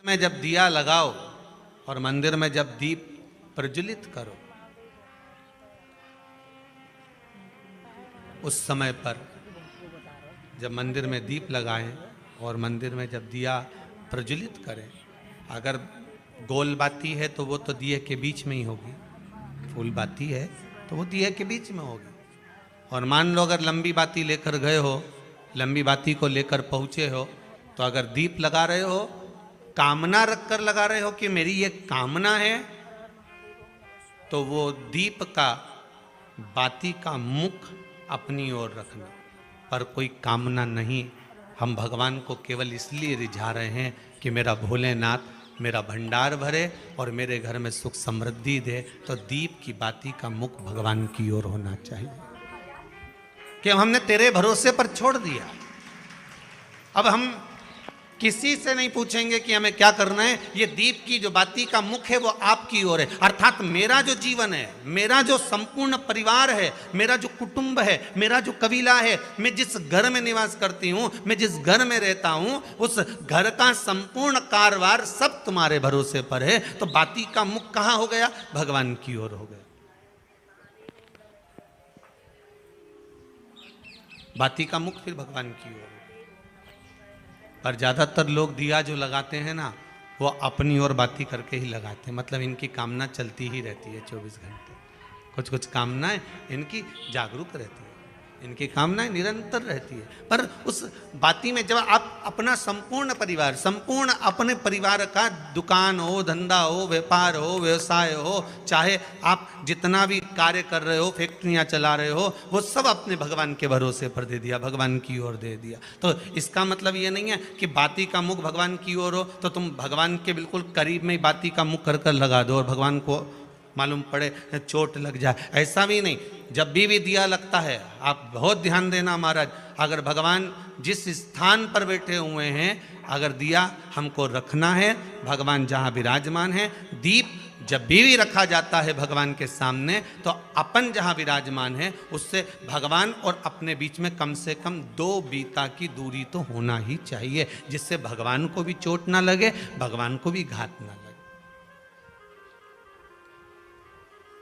में जब दिया लगाओ और मंदिर में जब दीप प्रज्वलित करो, उस समय पर जब मंदिर में दीप लगाएं और मंदिर में जब दिया प्रज्वलित करें, अगर गोल बाती है तो वो तो दिए के बीच में ही होगी, फूल बाती है तो वो दिए के बीच में होगी। और मान लो अगर लंबी बाती लेकर गए हो, लंबी बाती को लेकर पहुँचे हो, तो अगर दीप लगा रहे हो, कामना रख कर लगा रहे हो कि मेरी ये कामना है, तो वो दीप का बाती का मुख अपनी ओर रखना, पर कोई कामना नहीं। हम भगवान को केवल इसलिए रिझा रहे हैं कि मेरा भोलेनाथ मेरा भंडार भरे और मेरे घर में सुख समृद्धि दे। तो दीप की बाती का मुख भगवान की ओर होना चाहिए कि हमने तेरे भरोसे पर छोड़ दिया। अब हम किसी से नहीं पूछेंगे कि हमें क्या करना है, ये दीप की जो बाती का मुख है वो आपकी ओर है। अर्थात मेरा जो जीवन है, मेरा जो संपूर्ण परिवार है, मेरा जो कुटुंब है, मेरा जो कबीला है, मैं जिस घर में निवास करती हूँ, मैं जिस घर में रहता हूँ, उस घर का संपूर्ण कारभार सब तुम्हारे भरोसे पर है। तो बाती का मुख कहाँ हो गया? भगवान की ओर हो गया। बाती का मुख फिर भगवान की ओर। पर ज़्यादातर लोग दिया जो लगाते हैं ना, वो अपनी ओर बाती करके ही लगाते हैं। मतलब इनकी कामना चलती ही रहती है 24 घंटे। कुछ कुछ कामनाएं इनकी जागरूक रहती है, इनकी कामनाएं निरंतर रहती है। पर उस बाती में जब आप अपना संपूर्ण परिवार, संपूर्ण अपने परिवार का दुकान हो, धंधा हो, व्यापार हो, व्यवसाय हो, चाहे आप जितना भी कार्य कर रहे हो, फैक्ट्रियां चला रहे हो, वो सब अपने भगवान के भरोसे पर दे दिया, भगवान की ओर दे दिया। तो इसका मतलब ये नहीं है कि बाती का मुख भगवान की ओर हो तो तुम भगवान के बिल्कुल करीब में बाती का मुख कर लगा दो और भगवान को मालूम पड़े चोट लग जाए, ऐसा भी नहीं। जब भी दिया लगता है, आप बहुत ध्यान देना महाराज, अगर भगवान जिस स्थान पर बैठे हुए हैं, अगर दिया हमको रखना है, भगवान जहाँ विराजमान है, दीप जब भी रखा जाता है भगवान के सामने, तो अपन जहाँ विराजमान है उससे भगवान और अपने बीच में कम से कम 2 बीता की दूरी तो होना ही चाहिए, जिससे भगवान को भी चोट ना लगे, भगवान को भी घात ना लगे।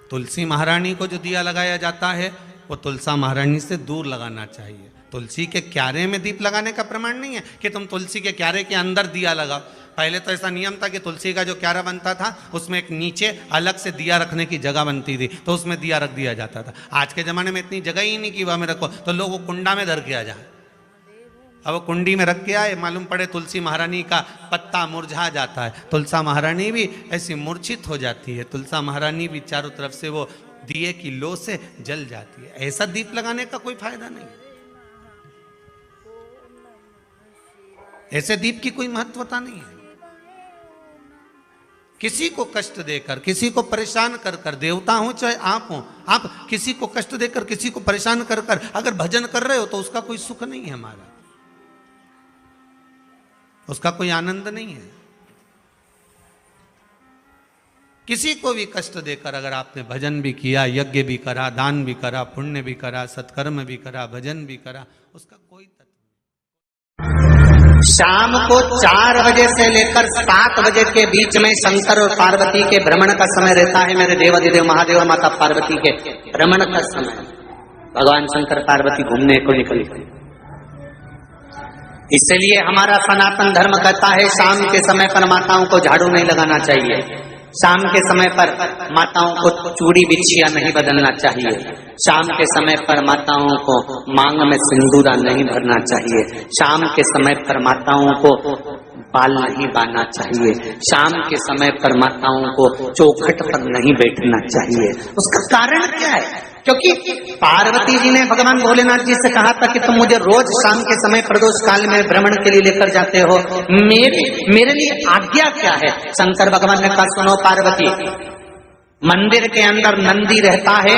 तुलसी महारानी को जो दिया लगाया जाता है वो तुलसा महारानी से दूर लगाना चाहिए। तुलसी के क्यारे में दीप लगाने का प्रमाण नहीं है कि तुम तुलसी के क्यारे के अंदर दिया लगाओ। पहले तो ऐसा नियम था कि तुलसी का जो क्यारा बनता था उसमें एक नीचे अलग से दिया रखने की जगह बनती थी, तो उसमें दिया रख दिया जाता था। आज के ज़माने में इतनी जगह ही नहीं कि वह में रखो, तो लोग वो कुंडा में धर के आ जाए। अब वो कुंडी में रख के आए, मालूम पड़े तुलसी महारानी का पत्ता मुरझा जाता है, तुलसा महारानी भी ऐसी मूर्छित हो जाती है, तुलसा महारानी भी चारों तरफ से वो दिए की लो से जल जाती है। ऐसा दीप लगाने का कोई फायदा नहीं, ऐसे दीप की कोई महत्वता नहीं है। किसी को कष्ट देकर, किसी को परेशान कर कर, देवता हो चाहे आप हो, आप किसी को कष्ट देकर, किसी को परेशान कर कर अगर भजन कर रहे हो तो उसका कोई सुख नहीं है हमारा, उसका कोई आनंद नहीं है। किसी को भी कष्ट देकर अगर आपने भजन भी किया, यज्ञ भी करा, दान भी करा, पुण्य भी करा, सत्कर्म भी करा, भजन भी करा, उसका कोई तत्व नहीं। शाम को 4 बजे से लेकर 7 बजे के बीच में शंकर और पार्वती के भ्रमण का समय रहता है। मेरे देवाधिदेव महादेव और माता पार्वती के भ्रमण का समय, भगवान शंकर पार्वती घूमने को निकले। इसलिए हमारा सनातन धर्म कहता है शाम के समय पर माताओं को झाड़ू नहीं लगाना चाहिए, शाम के समय पर माताओं को चूड़ी बिछिया नहीं बदलना चाहिए, शाम के समय पर माताओं को मांग में सिंदूरा नहीं भरना चाहिए, शाम के समय पर माताओं को बाल नहीं बांधना चाहिए, शाम के समय पर माताओं को चौखट पर नहीं बैठना चाहिए। उसका कारण क्या है? क्योंकि पार्वती जी ने भगवान भोलेनाथ जी से कहा था कि तुम मुझे रोज शाम के समय प्रदोष काल में भ्रमण के लिए लेकर जाते हो, मेरे लिए आज्ञा क्या है? शंकर भगवान ने कहा सुनो पार्वती, मंदिर के अंदर नंदी रहता है,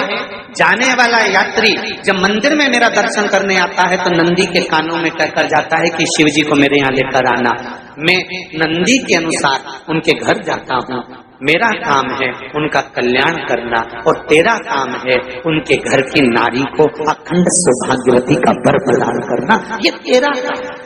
जाने वाला यात्री जब मंदिर में मेरा दर्शन करने आता है तो नंदी के कानों में कहकर जाता है कि शिव जी को मेरे यहाँ लेकर आना। मैं नंदी के अनुसार उनके घर जाता हूँ, मेरा काम है उनका कल्याण करना और तेरा काम है उनके घर की नारी को अखंड सौभाग्यवती का वर प्रदान करना, ये तेरा काम है।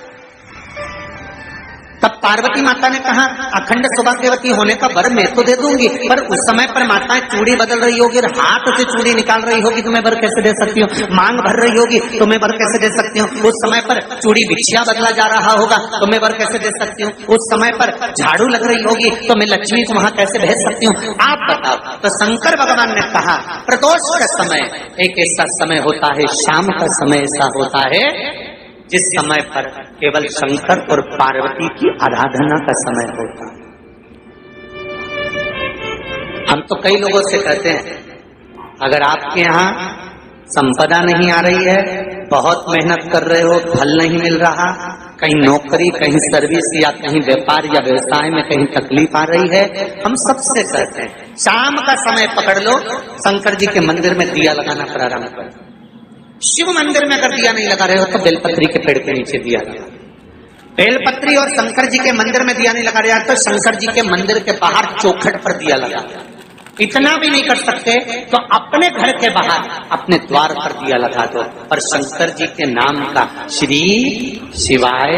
तब पार्वती माता ने कहा अखंड सौभाग्यवती होने का वर मैं तो दे दूंगी, पर उस समय पर माताएं चूड़ी बदल रही होगी, हाथ से चूड़ी निकाल रही होगी, तो मैं वर कैसे दे सकती हूँ? मांग भर रही होगी तो मैं वर कैसे दे सकती हूँ? उस समय पर चूड़ी बिछिया बदला जा रहा होगा तो मैं वर कैसे दे सकती हूँ? उस समय पर झाड़ू लग रही होगी तो मैं लक्ष्मी को वहां कैसे भेज सकती हूँ? आप बताओ। तो शंकर भगवान ने कहा प्रदोष का समय एक ऐसा समय होता है, शाम का समय ऐसा होता है जिस समय पर केवल शंकर और पार्वती की आराधना का समय होता है। हम तो कई लोगों से कहते हैं अगर आपके यहाँ संपदा नहीं आ रही है, बहुत मेहनत कर रहे हो, फल नहीं मिल रहा, कहीं नौकरी, कहीं सर्विस या कहीं व्यापार या व्यवसाय में कहीं तकलीफ आ रही है, हम सबसे कहते हैं शाम का समय पकड़ लो, शंकर जी के मंदिर में दिया लगाना प्रारंभ करो। शिव मंदिर में अगर दिया नहीं लगा रहे हो तो बेलपत्री के पेड़ के नीचे दिया लगा। बेलपत्री और शंकर जी के मंदिर में दिया नहीं लगा रहे तो शंकर जी के मंदिर के बाहर चौखट पर दिया लगा। इतना भी नहीं कर सकते तो अपने घर के बाहर अपने द्वार पर दिया लगा दो और शंकर जी के नाम का श्री शिवाय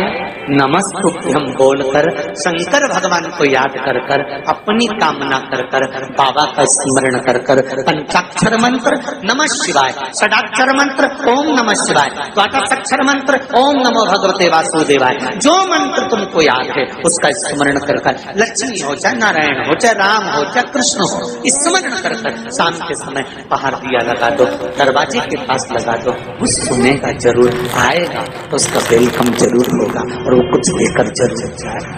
नमस्तुभ्यं बोलकर शंकर भगवान को याद कर कर अपनी कामना कर कर बाबा का स्मरण कर कर पंचाक्षर मंत्र नमः शिवाय, षडाक्षर मंत्र ओम नमः शिवाय, द्वादशाक्षर मंत्र ओम नमो भगवते वासुदेवाय, जो मंत्र तुमको याद है उसका स्मरण कर कर लक्ष्मी हो चाहे नारायण हो चाहे राम हो चाहे कृष्ण हो स्मरण कर कर शाम के समय बाहर दिया लगा दो, दरवाजे के पास लगा दो, वो सुनेगा जरूर, आएगा तो उसका वेलकम जरूर होगा और वो कुछ लेकर जरूर जाएगा।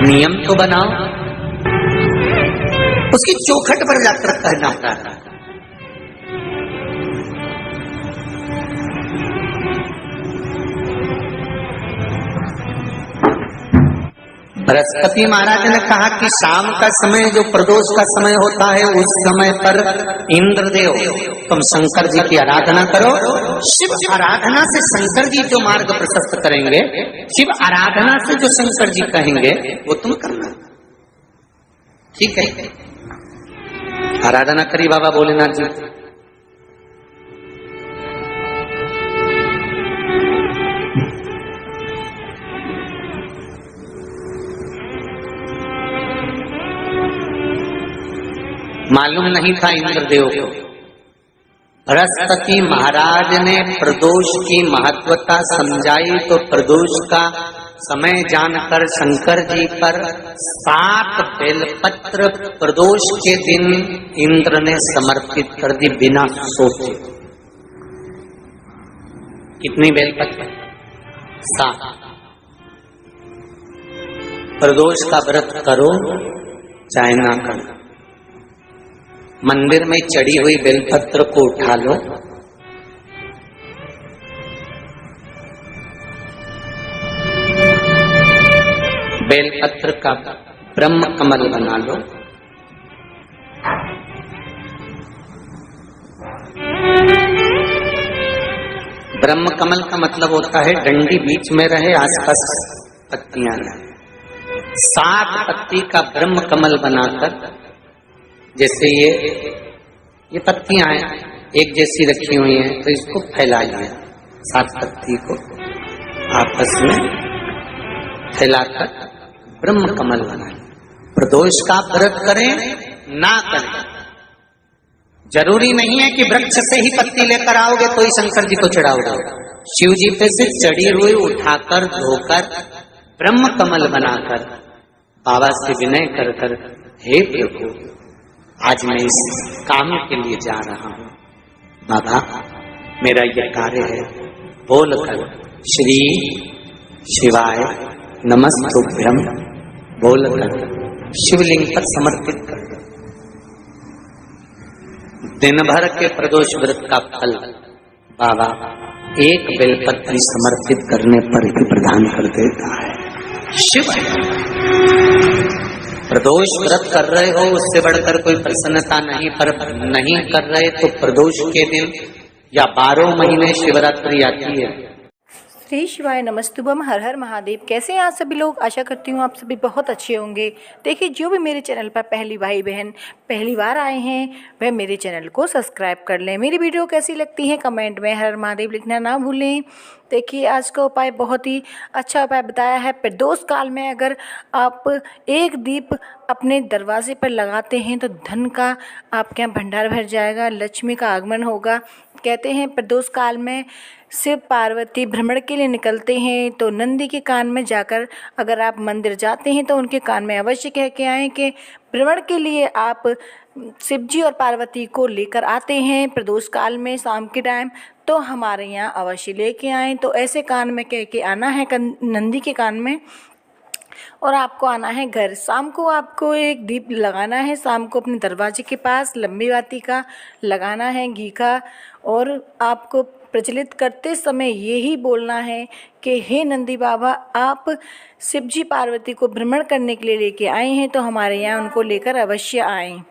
नियम तो बनाओ, उसकी चौखट पर जाकर कहना होता है। बृहस्पति महाराज ने कहा कि शाम का समय जो प्रदोष का समय होता है उस समय पर इंद्रदेव तुम शंकर जी की आराधना करो। शिव आराधना से शंकर जी जो मार्ग प्रशस्त करेंगे, शिव आराधना से जो शंकर जी कहेंगे वो तुम करना, ठीक है? आराधना करी बाबा भोलेनाथ जी। मालूम नहीं था इंद्रदेव को। बृहस्पति महाराज ने प्रदोष की महत्वता समझाई तो प्रदोष का समय जानकर शंकर जी पर 7 बेलपत्र प्रदोष के दिन इंद्र ने समर्पित कर दी बिना सोचे। कितनी बेलपत्र? 7। प्रदोष का व्रत करो चाहे ना करो, मंदिर में चढ़ी हुई बेलपत्र को उठा लो, बेलपत्र का ब्रह्म कमल बना लो, ब्रह्म कमल का मतलब होता है डंडी बीच में रहे, आसपास पत्तियां रहे। 7 पत्ती का ब्रह्म कमल बनाकर, जैसे ये पत्तियां हैं एक जैसी रखी हुई हैं तो इसको फैला लिया, 7 पत्ती को आपस में फैलाकर ब्रह्म कमल बनाए। प्रदोष का व्रत करें ना करें, जरूरी नहीं है कि वृक्ष से ही पत्ती लेकर आओगे तो ही शंकर जी को चढ़ाओगे। शिव जी पे से चढ़ी हुई उठाकर धोकर ब्रह्म कमल बनाकर बाबा से विनय कर कर, हे प्रभु आज मैं इस काम के लिए जा रहा हूं, बाबा मेरा यह कार्य है, बोलकर श्री शिवाय नमस्तुभ्यं बोलकर शिवलिंग पर समर्पित कर दो। दिन भर के प्रदोष व्रत का फल बाबा एक बेलपत्री समर्पित करने पर ही प्रदान कर देता है। शिव प्रदोष व्रत कर रहे हो उससे बढ़कर कोई प्रसन्नता नहीं, पर नहीं कर रहे तो प्रदोष के दिन या 12 महीने शिवरात्रि आती है, श्री शिवाय नमस्तुभम, हर हर महादेव। कैसे हैं आप सभी लोग? आशा करती हूँ आप सभी बहुत अच्छे होंगे। देखिए, जो भी मेरे चैनल पर पहली भाई बहन पहली बार आए हैं वह मेरे चैनल को सब्सक्राइब कर लें। मेरी वीडियो कैसी लगती है कमेंट में हर हर महादेव लिखना ना भूलें। देखिए, आज का उपाय बहुत ही अच्छा उपाय बताया है। प्रदोष काल में अगर आप एक दीप अपने दरवाजे पर लगाते हैं तो धन का आपके यहाँ भंडार भर जाएगा, लक्ष्मी का आगमन होगा। कहते हैं प्रदोष काल में शिव पार्वती भ्रमण के लिए निकलते हैं तो नंदी के कान में जाकर अगर आप मंदिर जाते हैं तो उनके कान में अवश्य कह के आएँ कि भ्रमण के लिए आप शिव जी और पार्वती को लेकर आते हैं प्रदोष काल में शाम के टाइम, तो हमारे यहाँ अवश्य लेके आएँ। तो ऐसे कान में कह के आना है नंदी के कान में, और आपको आना है घर। शाम को आपको एक दीप लगाना है, शाम को अपने दरवाजे के पास लंबी बाती का लगाना है घी का, और आपको प्रज्वलित करते समय यही बोलना है कि हे नंदी बाबा, आप शिव जी पार्वती को भ्रमण करने के लिए लेके आए हैं तो हमारे यहाँ उनको लेकर अवश्य आएँ।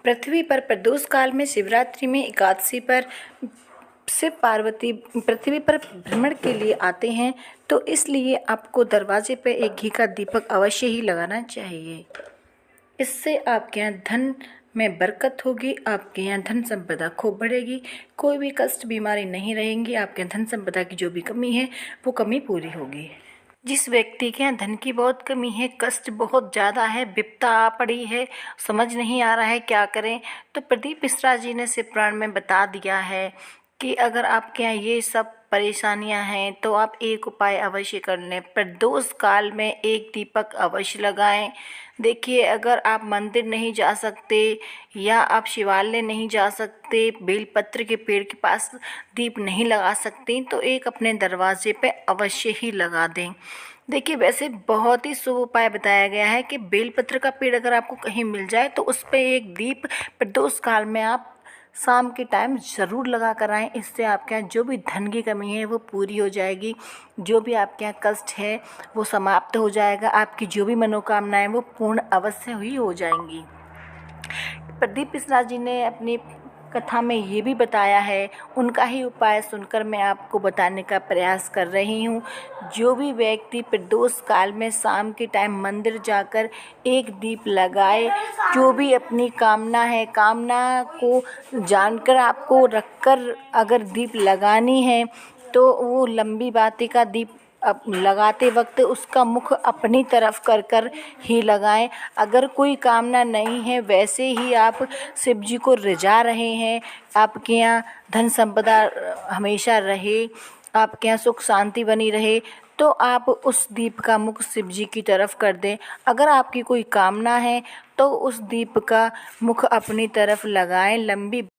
पृथ्वी पर प्रदोष काल में शिवरात्रि में एकादशी पर शिव पार्वती पृथ्वी पर भ्रमण के लिए आते हैं, तो इसलिए आपको दरवाजे पर एक घी का दीपक अवश्य ही लगाना चाहिए। इससे आपके यहाँ धन में बरकत होगी, आपके यहाँ धन संपदा खूब बढ़ेगी, कोई भी कष्ट बीमारी नहीं रहेंगी। आपके धन संपदा की जो भी कमी है वो कमी पूरी होगी। जिस व्यक्ति के यहाँ धन की बहुत कमी है, कष्ट बहुत ज़्यादा है, विपदा आ पड़ी है, समझ नहीं आ रहा है क्या करें, तो प्रदीप मिश्रा जी ने शिव पुराण में बता दिया है कि अगर आपके यहाँ ये सब परेशानियां हैं तो आप एक उपाय अवश्य कर लें। प्रदोष काल में एक दीपक अवश्य लगाएं। देखिए, अगर आप मंदिर नहीं जा सकते या आप शिवालय नहीं जा सकते, बेलपत्र के पेड़ के पास दीप नहीं लगा सकते, तो एक अपने दरवाजे पे अवश्य ही लगा दें। देखिए, वैसे बहुत ही शुभ उपाय बताया गया है कि बेलपत्र का पेड़ अगर आपको कहीं मिल जाए तो उस पर एक दीप प्रदोष काल में आप शाम के टाइम ज़रूर लगा कर आएँ। इससे आपके यहाँ जो भी धन की कमी है वो पूरी हो जाएगी, जो भी आपके यहाँ कष्ट है वो समाप्त हो जाएगा, आपकी जो भी मनोकामनाएं वो पूर्ण अवश्य ही हो जाएंगी। प्रदीप मिश्रा जी ने अपनी कथा में ये भी बताया है, उनका ही उपाय सुनकर मैं आपको बताने का प्रयास कर रही हूँ। जो भी व्यक्ति प्रदोष काल में शाम के टाइम मंदिर जाकर एक दीप लगाए, जो भी अपनी कामना है, कामना को जानकर आपको रखकर अगर दीप लगानी है तो वो लंबी बाती का दीप अब लगाते वक्त उसका मुख अपनी तरफ कर कर ही लगाएं। अगर कोई कामना नहीं है, वैसे ही आप शिव जी को रिझा रहे हैं, आपके यहाँ धन संपदा हमेशा रहे, आपके यहाँ सुख शांति बनी रहे, तो आप उस दीप का मुख शिव जी की तरफ कर दें। अगर आपकी कोई कामना है तो उस दीप का मुख अपनी तरफ लगाएं, लंबी